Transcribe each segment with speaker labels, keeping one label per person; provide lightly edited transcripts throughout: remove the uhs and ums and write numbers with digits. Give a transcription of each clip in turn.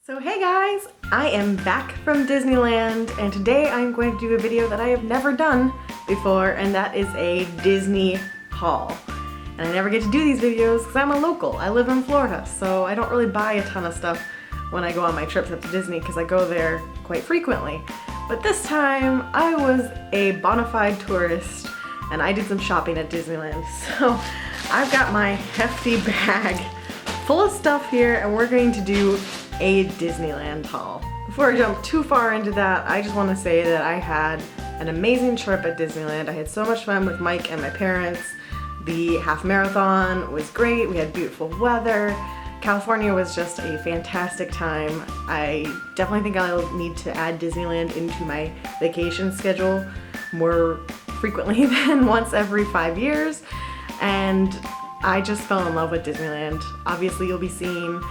Speaker 1: So hey guys, I am back from Disneyland and today I'm going to do a video that I have never done before, and that is a Disney haul. And I never get to do these videos because I'm a local. I live in Florida, so I don't really buy a ton of stuff when I go on my trips up to Disney because I go there quite frequently. But this time I was a bona fide tourist and I did some shopping at Disneyland. So I've got my hefty bag full of stuff here and we're going to do a Disneyland haul. Before I jump too far into that, I just want to say that I had an amazing trip at Disneyland. I had so much fun with Mike and my parents. The half marathon was great. We had beautiful weather. California was just a fantastic time. I definitely think I'll need to add Disneyland into my vacation schedule more frequently than once every 5 years. And I just fell in love with Disneyland. Obviously you'll be seeing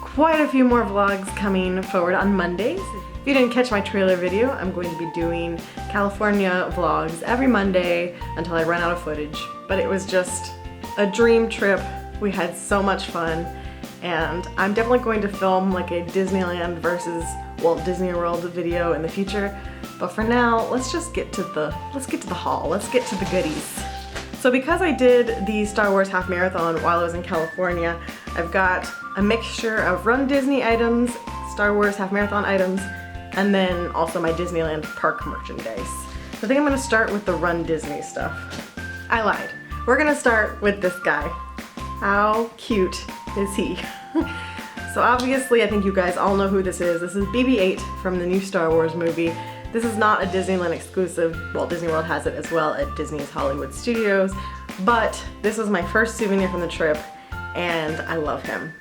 Speaker 1: quite a few more vlogs coming forward on Mondays. If you didn't catch my trailer video, I'm going to be doing California vlogs every Monday until I run out of footage. But it was just a dream trip. We had so much fun, and I'm definitely going to film like a Disneyland versus Walt Disney World video in the future. But for now, let's get to the haul. Let's get to the goodies. So because I did the Star Wars half marathon while I was in California, I've got a mixture of Run Disney items, Star Wars half marathon items, and then also my Disneyland park merchandise. So I think I'm gonna start with the Run Disney stuff. I lied. We're gonna start with this guy. How cute is he? So obviously I think you guys all know who this is. This is BB-8 from the new Star Wars movie. This is not a Disneyland exclusive. Walt Disney World has it as well at Disney's Hollywood Studios, but this was my first souvenir from the trip and I love him.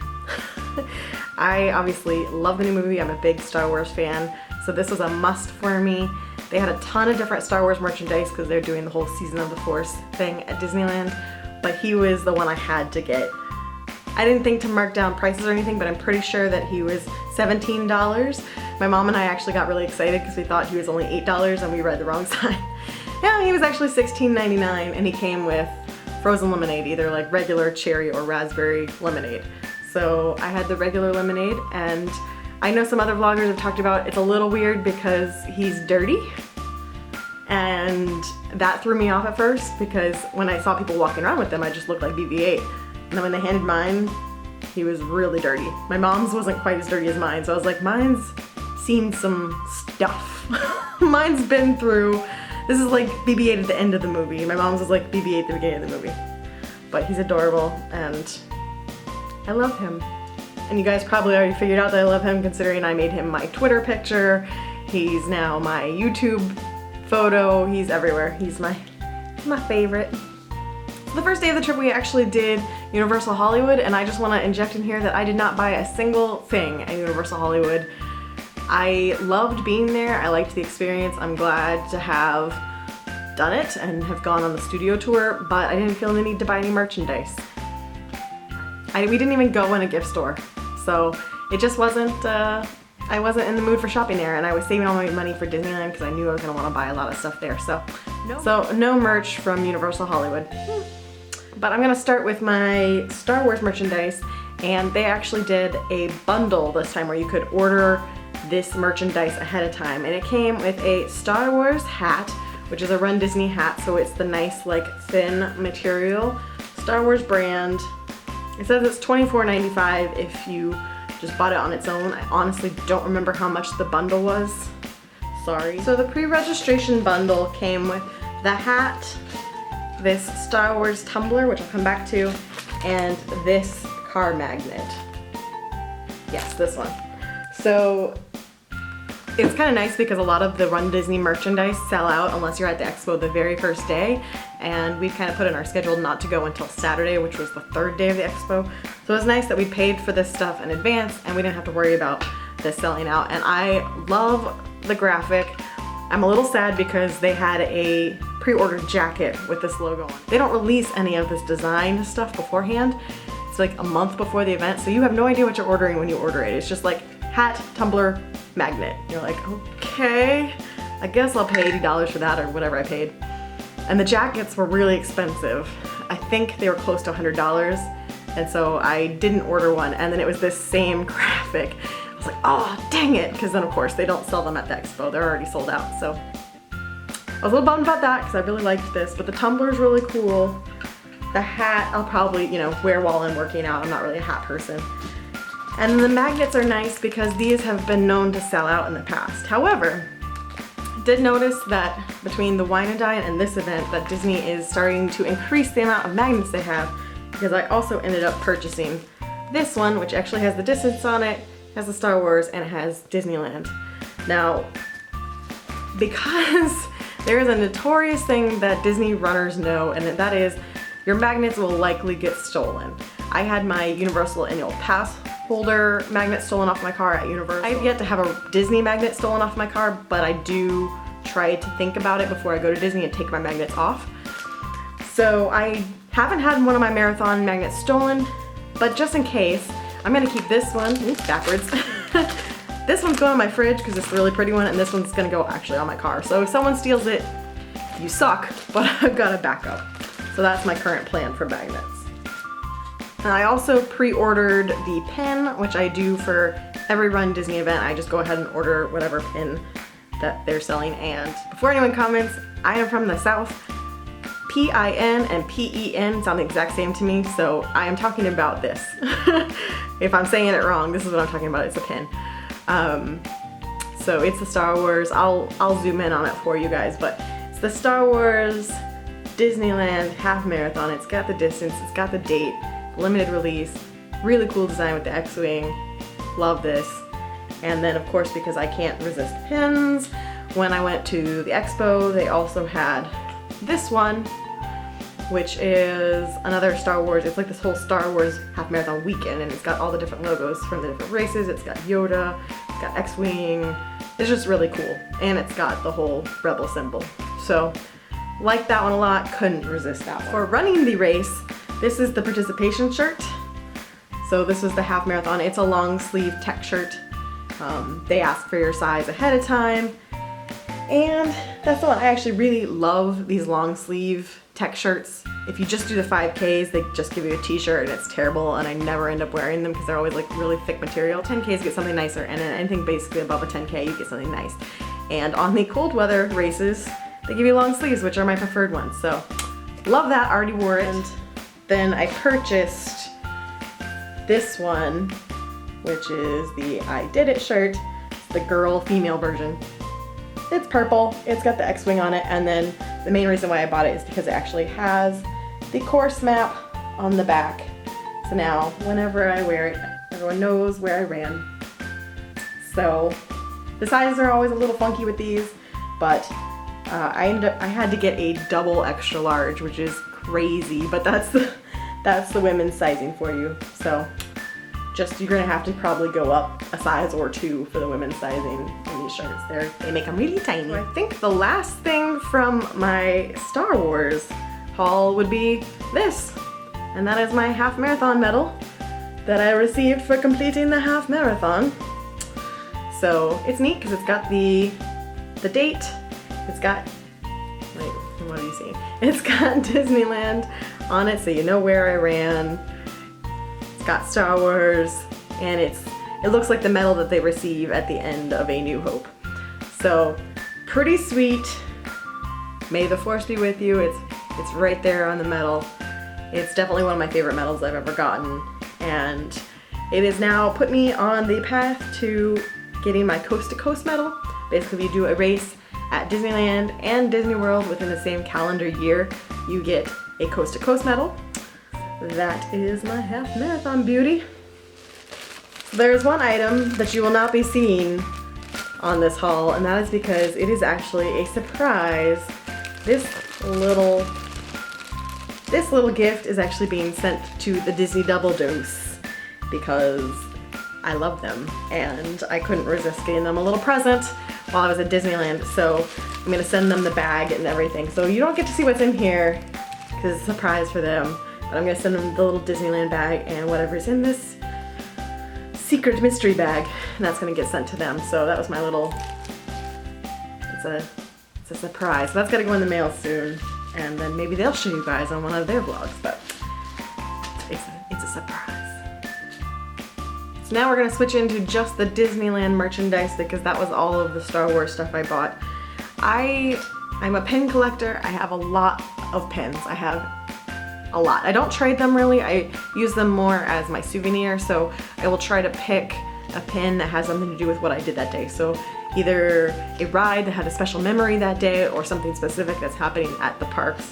Speaker 1: I obviously love the new movie. I'm a big Star Wars fan, so this was a must for me. They had a ton of different Star Wars merchandise because they're doing the whole Season of the Force thing at Disneyland, but he was the one I had to get. I didn't think to mark down prices or anything, but I'm pretty sure that he was $17. My mom and I actually got really excited because we thought he was only $8 and we read the wrong sign. Yeah, he was actually $16.99 and he came with frozen lemonade, either like regular cherry or raspberry lemonade. So I had the regular lemonade, and I know some other vloggers have talked about it's a little weird because he's dirty, and that threw me off at first because when I saw people walking around with them I just looked like BB-8, and then when they handed mine he was really dirty. My mom's wasn't quite as dirty as mine, so I was like, mine's seen some stuff. Mine's been through, this is like BB-8 at the end of the movie. My mom's was like BB-8 at the beginning of the movie. But he's adorable and I love him. And you guys probably already figured out that I love him considering I made him my Twitter picture. He's now my YouTube photo. He's everywhere. He's my favorite. The first day of the trip we actually did Universal Hollywood, and I just want to inject in here that I did not buy a single thing at Universal Hollywood. I loved being there. I liked the experience. I'm glad to have done it and have gone on the studio tour, but I didn't feel the need to buy any merchandise. We didn't even go in a gift store, so it just wasn't, I wasn't in the mood for shopping there, and I was saving all my money for Disneyland because I knew I was going to want to buy a lot of stuff there, so no merch from Universal Hollywood. But I'm going to start with my Star Wars merchandise, and they actually did a bundle this time where you could order this merchandise ahead of time, and it came with a Star Wars hat, which is a Run Disney hat, so it's the nice like thin material Star Wars brand. It says it's $24.95 if you just bought it on its own. I honestly don't remember how much the bundle was. Sorry. So the pre-registration bundle came with the hat, this Star Wars tumbler, which I'll come back to, and this car magnet. Yes, this one. So it's kind of nice because a lot of the Run Disney merchandise sell out unless you're at the expo the very first day, and we kind of put in our schedule not to go until Saturday, which was the third day of the expo. So it was nice that we paid for this stuff in advance and we didn't have to worry about this selling out. And I love the graphic. I'm a little sad because they had a pre-ordered jacket with this logo on. They don't release any of this design stuff beforehand. It's like a month before the event, so you have no idea what you're ordering when you order it. It's just like hat, tumbler, magnet. You're like, okay, I guess I'll pay $80 for that or whatever I paid. And the jackets were really expensive. I think they were close to $100, and so I didn't order one, and then it was this same graphic. was like, oh, dang it, because then of course they don't sell them at the expo. They're already sold out, so I was a little bummed about that because I really liked this, but the tumbler is really cool. The hat I'll probably, you know, wear while I'm working out. I'm not really a hat person. And the magnets are nice because these have been known to sell out in the past. However, I did notice that between the Wine and Dine and this event that Disney is starting to increase the amount of magnets they have, because I also ended up purchasing this one, which actually has the distance on it, has the Star Wars, and it has Disneyland. Now, because there is a notorious thing that Disney runners know, and that is your magnets will likely get stolen. I had my Universal annual pass holder magnet stolen off my car at Universal. I've yet to have a Disney magnet stolen off my car, but I do try to think about it before I go to Disney and take my magnets off. So I haven't had one of my marathon magnets stolen, but just in case, I'm gonna keep this one, oops, backwards. This one's going on my fridge because it's a really pretty one, and this one's gonna go actually on my car. So if someone steals it, you suck, but I've got a backup. So that's my current plan for magnets. And I also pre-ordered the pin, which I do for every Run Disney event. I just go ahead and order whatever pin that they're selling. And before anyone comments, I am from the South. P-I-N and P-E-N sound the exact same to me, so I am talking about this. If I'm saying it wrong, this is what I'm talking about, it's a pin. So it's the Star Wars, I'll zoom in on it for you guys, but it's the Star Wars Disneyland half marathon. It's got the distance, it's got the date, limited release, really cool design with the X-Wing, love this. And then of course, because I can't resist pins, when I went to the expo, they also had this one, which is another Star Wars. It's like this whole Star Wars half marathon weekend, and it's got all the different logos from the different races. It's got Yoda, it's got X-Wing. It's just really cool, and it's got the whole Rebel symbol. So, like that one a lot, couldn't resist that one. For running the race, this is the participation shirt. So this was the half marathon. It's a long sleeve tech shirt. They ask for your size ahead of time. And that's the one. I actually really love these long sleeve tech shirts. If you just do the 5Ks, they just give you a t-shirt and it's terrible, and I never end up wearing them because they're always like really thick material. 10Ks get something nicer, and then anything basically above a 10K, you get something nice. And on the cold weather races, they give you long sleeves, which are my preferred ones. So love that, already wore it. And then I purchased this one, which is the I Did It shirt. It's the girl female version. It's purple, it's got the X-Wing on it, and then the main reason why I bought it is because it actually has the course map on the back. So now, whenever I wear it, everyone knows where I ran. So, the sizes are always a little funky with these, but I had to get a double extra large, which is crazy, but that's the women's sizing for you. So, you're gonna have to probably go up a size or two for the women's sizing in these shirts. They make them really tiny. So I think the last thing from my Star Wars haul would be this. And that is my half marathon medal that I received for completing the half marathon. So it's neat because it's got the date, it's got, wait, what are you seeing? It's got Disneyland on it, so you know where I ran. Got Star Wars, and it looks like the medal that they receive at the end of A New Hope. So pretty sweet. May the Force be with you. It's right there on the medal. It's definitely one of my favorite medals I've ever gotten, and it has now put me on the path to getting my Coast to Coast medal. Basically, if you do a race at Disneyland and Disney World within the same calendar year, you get a Coast to Coast medal. That is my half marathon beauty. There's one item that you will not be seeing on this haul, and that is because it is actually a surprise. This little gift is actually being sent to the Disney Double Dose because I love them and I couldn't resist getting them a little present while I was at Disneyland. So I'm gonna send them the bag and everything. So you don't get to see what's in here because it's a surprise for them. But I'm gonna send them the little Disneyland bag and whatever's in this secret mystery bag, and that's gonna get sent to them. So that was my little, it's a surprise. So that's gonna go in the mail soon, and then maybe they'll show you guys on one of their vlogs, but it's a surprise. So now we're gonna switch into just the Disneyland merchandise because that was all of the Star Wars stuff I bought. I'm a pin collector. I have a lot of pins. I have a lot. I don't trade them really. I use them more as my souvenir, so I will try to pick a pin that has something to do with what I did that day. So either a ride that had a special memory that day or something specific that's happening at the parks.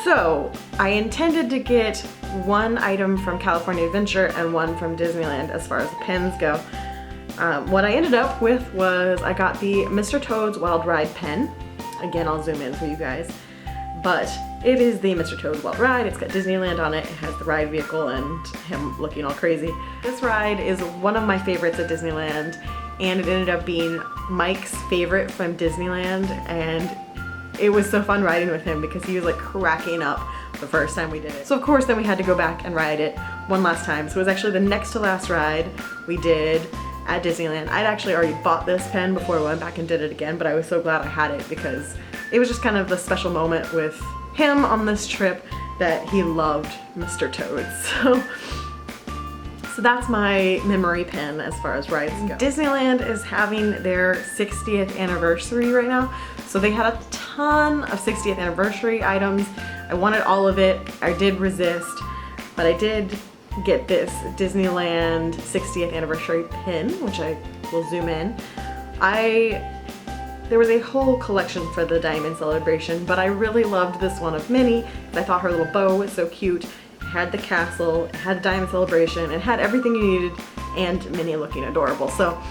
Speaker 1: So I intended to get one item from California Adventure and one from Disneyland as far as the pins go. What I ended up with was I got the Mr. Toad's Wild Ride pen. Again, I'll zoom in for you guys. But it is the Mr. Toad's Wild Ride. It's got Disneyland on it. It has the ride vehicle and him looking all crazy. This ride is one of my favorites at Disneyland, and it ended up being Mike's favorite from Disneyland, and it was so fun riding with him because he was like cracking up the first time we did it. So of course then we had to go back and ride it one last time. So it was actually the next to last ride we did at Disneyland. I'd actually already bought this pen before I went back and did it again, but I was so glad I had it because it was just kind of the special moment with him on this trip that he loved Mr. Toad. So that's my memory pin as far as rides go. Disneyland is having their 60th anniversary right now. So they had a ton of 60th anniversary items. I wanted all of it. I did resist, but I did get this Disneyland 60th anniversary pin, which I will zoom in. There was a whole collection for the Diamond Celebration, but I really loved this one of Minnie. I thought her little bow was so cute. It had the castle, it had Diamond Celebration, it had everything you needed, and Minnie looking adorable. So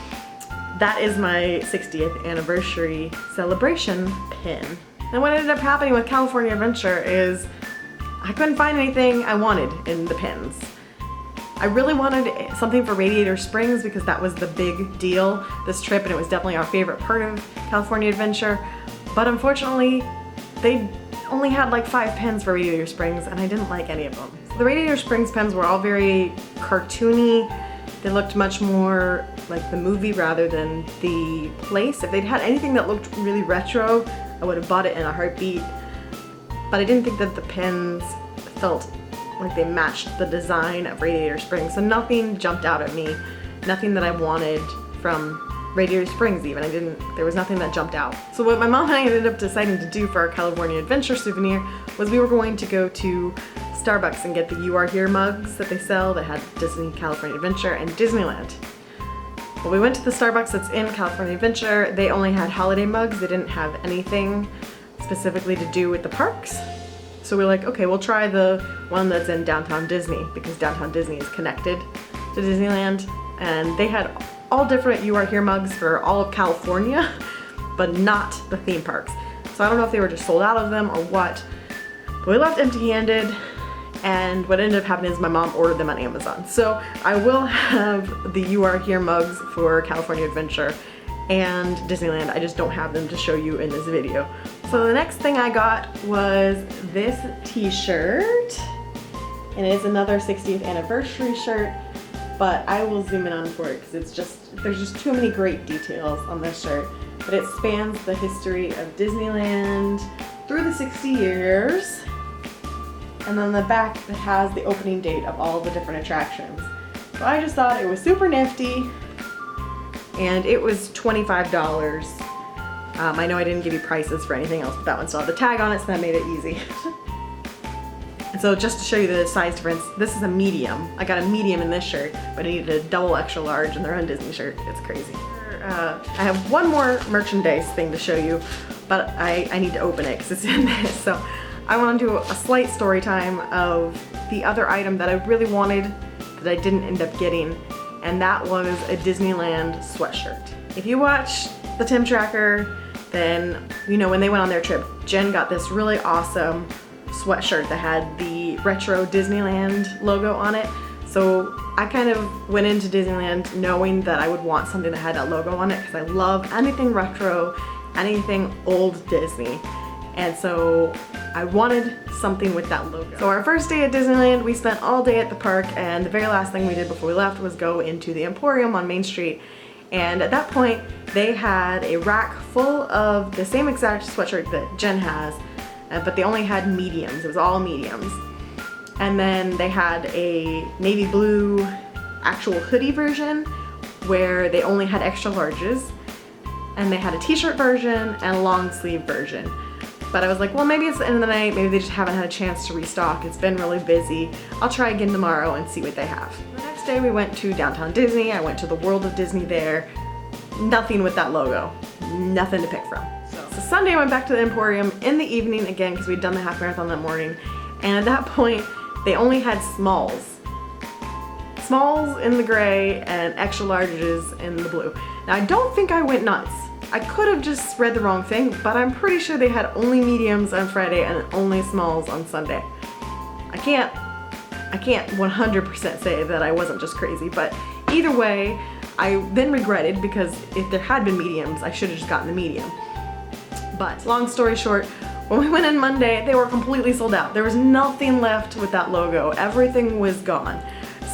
Speaker 1: that is my 60th anniversary celebration pin. And what ended up happening with California Adventure is I couldn't find anything I wanted in the pins. I really wanted something for Radiator Springs because that was the big deal this trip, and it was definitely our favorite part of California Adventure. But unfortunately, they only had like 5 pins for Radiator Springs, and I didn't like any of them. So the Radiator Springs pins were all very cartoony. They looked much more like the movie rather than the place. If they'd had anything that looked really retro, I would have bought it in a heartbeat. But I didn't think that the pins felt like they matched the design of Radiator Springs. So nothing jumped out at me. Nothing that I wanted from Radiator Springs even. There was nothing that jumped out. So what my mom and I ended up deciding to do for our California Adventure souvenir was we were going to go to Starbucks and get the You Are Here mugs that they sell that had Disney California Adventure and Disneyland. Well, we went to the Starbucks that's in California Adventure. They only had holiday mugs. They didn't have anything specifically to do with the parks. So we're like, okay, we'll try the one that's in Downtown Disney because Downtown Disney is connected to Disneyland, and they had all different You Are Here mugs for all of California, but not the theme parks. So I don't know if they were just sold out of them or what, but we left empty-handed, and what ended up happening is my mom ordered them on Amazon. So I will have the You Are Here mugs for California Adventure and Disneyland. I just don't have them to show you in this video. So the next thing I got was this t-shirt, and it is another 60th anniversary shirt, but I will zoom in on for it because there's just too many great details on this shirt. But it spans the history of Disneyland through the 60 years, and then the back it has the opening date of all the different attractions. So I just thought it was super nifty, and it was $25. I know I didn't give you prices for anything else, but that one still had the tag on it, so that made it easy. And so just to show you the size difference, this is a medium. I got a medium in this shirt, but I needed a double extra large in the Run Disney shirt. It's crazy. I have one more merchandise thing to show you, but I need to open it because it's in this. So I want to do a slight story time of the other item that I really wanted that I didn't end up getting, and that was a Disneyland sweatshirt. If you watch the Tim Tracker, then you know when they went on their trip, Jen got this really awesome sweatshirt that had the retro Disneyland logo on it. So I kind of went into Disneyland knowing that I would want something that had that logo on it because I love anything retro, anything old Disney. And so I wanted something with that logo. So our first day at Disneyland, we spent all day at the park, and the very last thing we did before we left was go into the Emporium on Main Street. And at that point, they had a rack full of the same exact sweatshirt that Jen has, but they only had mediums. It was all mediums. And then they had a navy blue actual hoodie version where they only had extra larges, and they had a t-shirt version and a long sleeve version. But I was like, well, maybe it's the end of the night, maybe they just haven't had a chance to restock. It's been really busy. I'll try again tomorrow and see what they have. The next day we went to Downtown Disney. I went to the World of Disney there. Nothing with that logo. Nothing to pick from. So Sunday I went back to the Emporium in the evening again because we'd done the half marathon that morning. And at that point, they only had smalls. Smalls in the gray and extra larges in the blue. Now I don't think I went nuts. I could have just read the wrong thing, but I'm pretty sure they had only mediums on Friday and only smalls on Sunday. I can't 100% say that I wasn't just crazy, but either way, I then regretted because if there had been mediums, I should have just gotten the medium. But long story short, when we went in Monday, they were completely sold out. There was nothing left with that logo. Everything was gone.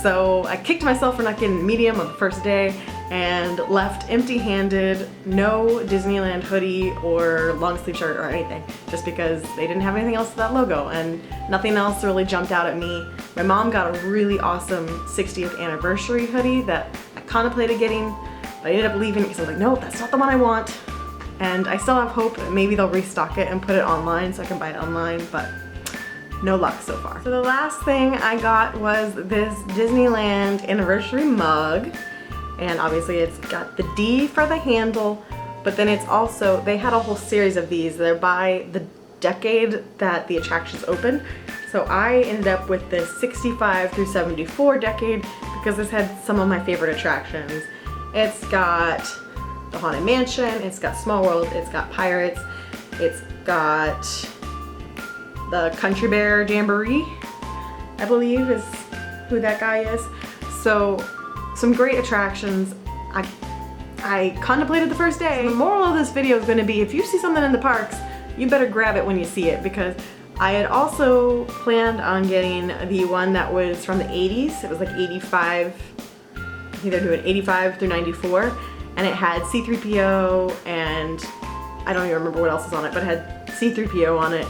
Speaker 1: So I kicked myself for not getting the medium on the first day and left empty-handed, no Disneyland hoodie or long sleeve shirt or anything, just because they didn't have anything else with that logo and nothing else really jumped out at me. My mom got a really awesome 60th anniversary hoodie that I contemplated getting, but I ended up leaving it because I was like, no, that's not the one I want. And I still have hope that maybe they'll restock it and put it online so I can buy it online, but no luck so far. So the last thing I got was this Disneyland anniversary mug. And obviously it's got the D for the handle, but then it's also, they had a whole series of these. They're by the decade that the attractions opened. So I ended up with the 65 through 74 decade because this had some of my favorite attractions. It's got the Haunted Mansion, it's got Small World, it's got Pirates, it's got the Country Bear Jamboree, I believe is who that guy is. So some great attractions. I contemplated the first day. So the moral of this video is going to be, if you see something in the parks, you better grab it when you see it, because I had also planned on getting the one that was from the 80s. It was like 85, I think they're doing 85 through 94, and it had C-3PO and I don't even remember what else was on it, but it had C-3PO on it,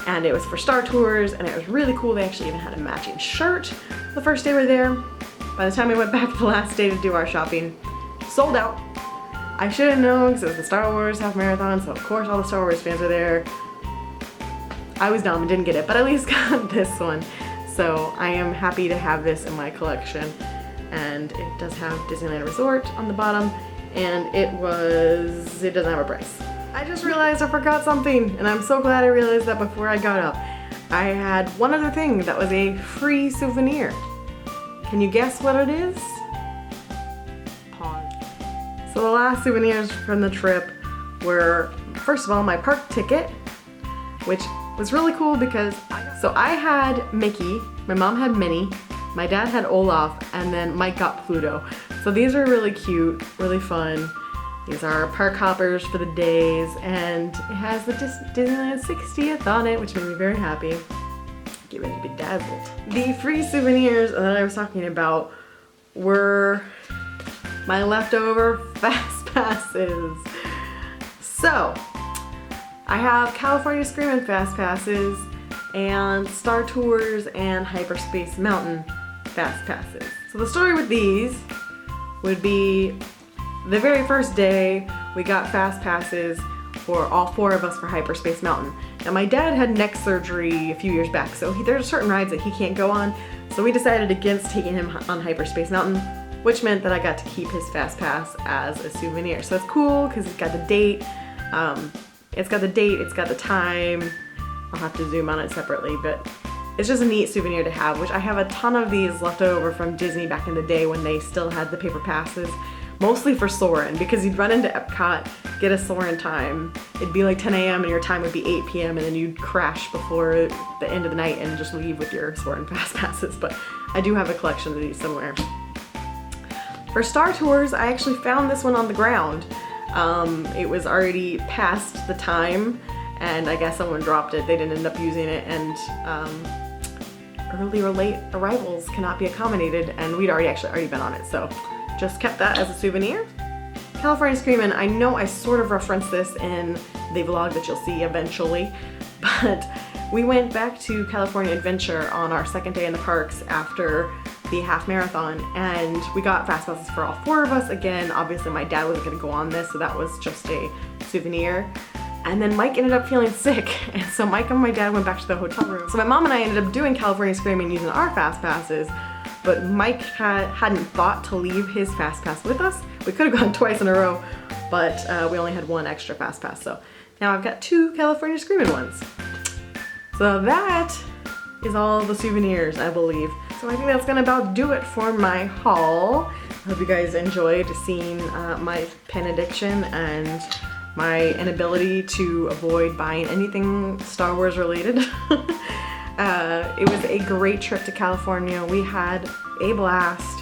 Speaker 1: and it was for Star Tours, and it was really cool. They actually even had a matching shirt the first day we were there. By the time we went back the last day to do our shopping, sold out. I should have known because it was the Star Wars half marathon, so of course all the Star Wars fans are there. I was dumb and didn't get it, but at least got this one. So I am happy to have this in my collection. And it does have Disneyland Resort on the bottom, and it doesn't have a price. I just realized I forgot something, and I'm so glad I realized that before I got up. I had one other thing that was a free souvenir. Can you guess what it is? Pause. So the last souvenirs from the trip were, first of all, my park ticket, which was really cool because I had Mickey, my mom had Minnie, my dad had Olaf, and then Mike got Pluto. So these are really cute, really fun. These are park hoppers for the days, and it has the Disneyland 60th on it, which made me very happy. Get ready to be dazzled. The free souvenirs that I was talking about were my leftover fast passes. So I have California Screamin' fast passes and Star Tours and Hyperspace Mountain fast passes. So the story with these would be the very first day we got fast passes for all four of us for Hyperspace Mountain. Now my dad had neck surgery a few years back, so there's certain rides that he can't go on, so we decided against taking him on Hyperspace Mountain, which meant that I got to keep his fast pass as a souvenir. So it's cool because it's got the date, it's got the time. I'll have to zoom on it separately, but it's just a neat souvenir to have, which I have a ton of these left over from Disney back in the day when they still had the paper passes. Mostly for Soarin', because you'd run into Epcot, get a Soarin' time, it'd be like 10 a.m. and your time would be 8 p.m. and then you'd crash before the end of the night and just leave with your Soarin' fast passes, but I do have a collection of these somewhere. For Star Tours, I actually found this one on the ground. It was already past the time, and I guess someone dropped it. They didn't end up using it, and early or late arrivals cannot be accommodated, and we'd already been on it, so just kept that as a souvenir. California Screamin', I know I sort of referenced this in the vlog that you'll see eventually, but we went back to California Adventure on our second day in the parks after the half marathon, and we got fast passes for all 4 of us. Again, obviously my dad wasn't gonna go on this, so that was just a souvenir. And then Mike ended up feeling sick, and so Mike and my dad went back to the hotel room. So my mom and I ended up doing California Screaming using our fast passes, but Mike hadn't thought to leave his fast pass with us. We could have gone twice in a row, but we only had 1 extra fast pass, so now I've got 2 California Screaming ones. So that is all the souvenirs, I believe. So I think that's gonna about do it for my haul. I hope you guys enjoyed seeing my pen addiction and my inability to avoid buying anything Star Wars related. It was a great trip to California. We had a blast.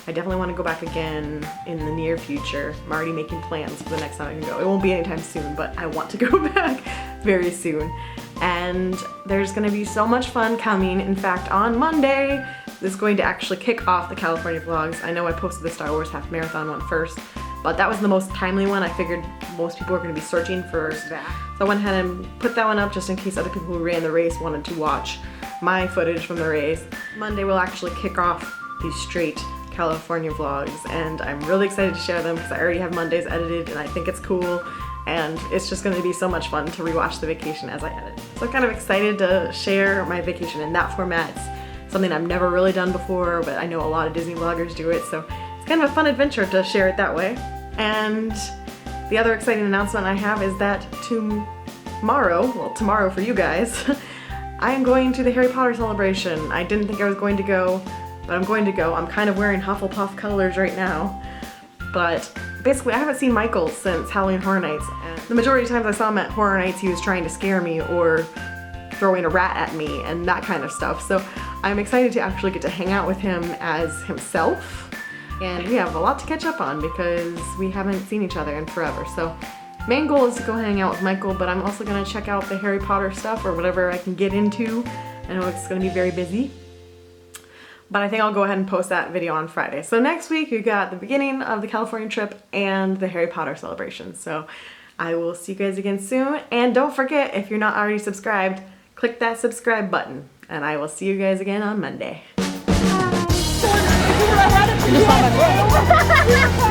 Speaker 1: I definitely want to go back again in the near future. I'm already making plans for the next time I can go. It won't be anytime soon, but I want to go back very soon. And there's gonna be so much fun coming. In fact, on Monday, this is going to actually kick off the California vlogs. I know I posted the Star Wars half marathon one first, but that was the most timely one. I figured most people were gonna be searching for that. So I went ahead and put that one up just in case other people who ran the race wanted to watch my footage from the race. Monday will actually kick off these straight California vlogs, and I'm really excited to share them because I already have Mondays edited and I think it's cool, and it's just gonna be so much fun to rewatch the vacation as I edit. So I'm kind of excited to share my vacation in that format. It's something I've never really done before, but I know a lot of Disney vloggers do it, so it's kind of a fun adventure to share it that way. And the other exciting announcement I have is that tomorrow, well, tomorrow for you guys, I am going to the Harry Potter celebration. I didn't think I was going to go, but I'm going to go. I'm kind of wearing Hufflepuff colors right now. But basically, I haven't seen Michael since Halloween Horror Nights. And the majority of times I saw him at Horror Nights, he was trying to scare me or throwing a rat at me and that kind of stuff. So I'm excited to actually get to hang out with him as himself. And we have a lot to catch up on because we haven't seen each other in forever. So main goal is to go hang out with Michael, but I'm also gonna check out the Harry Potter stuff or whatever I can get into. I know it's gonna be very busy, but I think I'll go ahead and post that video on Friday. So next week we got the beginning of the California trip and the Harry Potter celebration. So I will see you guys again soon. And don't forget, if you're not already subscribed, click that subscribe button, and I will see you guys again on Monday. Bye.